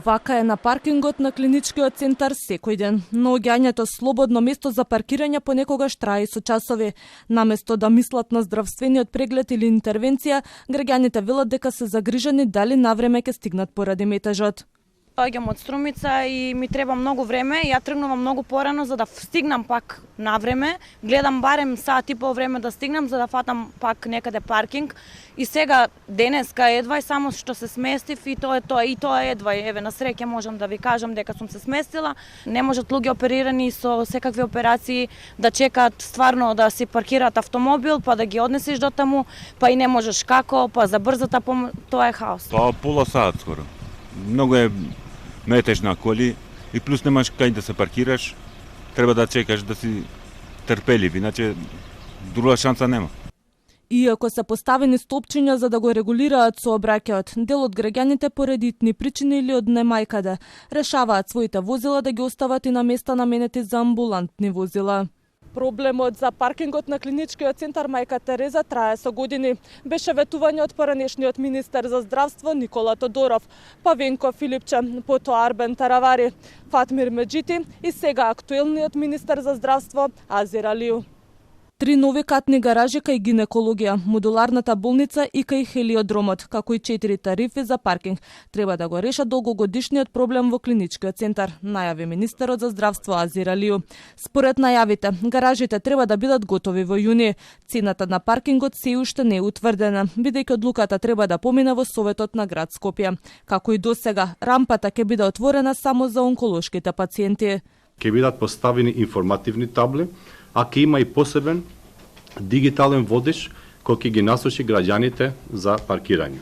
Вака е на паркингот на клиничкиот центар секој ден. Наоѓањето слободно место за паркирање понекогаш трае со часови. Наместо да мислат на здравствениот преглед или интервенција, граѓаните велат дека се загрижени дали навреме ќе стигнат поради метежот. Доаѓам од Струмица и ми треба многу време. Ја тргнувам многу порано за да стигнам пак на време. Гледам барем сат и пол време да стигнам за да фатам пак некаде паркинг. И сега денеска едва само што се сместив и тоа е тоа. И тоа едва, еве на среќа можам да ви кажам дека сум се сместила. Не можат луѓе оперирани со секакви операции да чекаат стварно да си паркираат автомобил, па да ги однесеш до таму, па и не можеш како, па за брзата тоа е хаос. Па пола сат скоро. Многу е метеж на коли и плюс немаш кај да се паркираш, треба да чекаш, да си трпелив, иначе друга шанса нема. Иако се поставени стопчиња за да го регулираат сообраќајот, дел од граѓаните поради итни причини или од немајкаде решаваат своите возила да ги остават и на места наменети за амбулантни возила. Проблемот за паркингот на клиничкиот центар Мајка Тереза трае со години. Беше ветување од поранешниот министер за здравство Никола Тодоров, па Венко Филипче, потоа Арбен Таравари, Фатмир Меджити и сега актуелниот министер за здравство Азир Алију. 3 нови катни гаражи кај гинекологија, модуларната болница и кај хелиодромот, како и 4 тарифи за паркинг. Треба да го решат долгогодишниот проблем во клиничкиот центар, најави министерот за здравство Азир Алију. Според најавите, гаражите треба да бидат готови во јуни. Цената на паркингот се уште не е утврдена, бидејќи одлуката треба да помине во Советот на град Скопје. Како и досега, рампата ќе биде отворена само за онколошките пациенти. Ќе бидат поставени информативни табли, а ќе има и посебен дигитален водеж кој ќе ги насочи граѓаните за паркирање.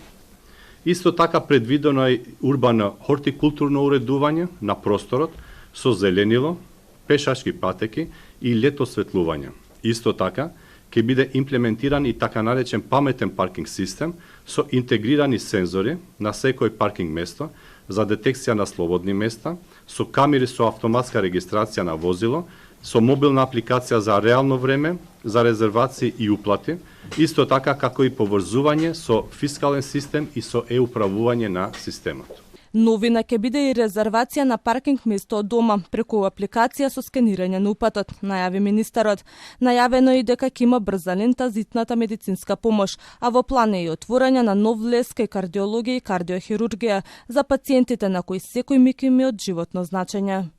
Исто така предвидено е урбано хортикултурно уредување на просторот со зеленило, пешачки патеки и летосветлување. Исто така ќе биде имплементиран и така наречен паметен паркинг систем со интегрирани сензори на секој паркинг место за детекција на слободни места, со камери со автоматска регистрација на возило, со мобилна апликација за реално време, за резервации и уплати, исто така како и поврзување со фискален систем и со управување на системот. Новина ќе биде и резервација на паркинг место од дома преку апликација со скенирање на упатот, најави министерот. Најавено е и дека ќе има брза лента за итната медицинска помош, а во план е и отворање на нов влез кај кардиологија и кардиохирургија за пациентите на кои секој миг им е од животно значење.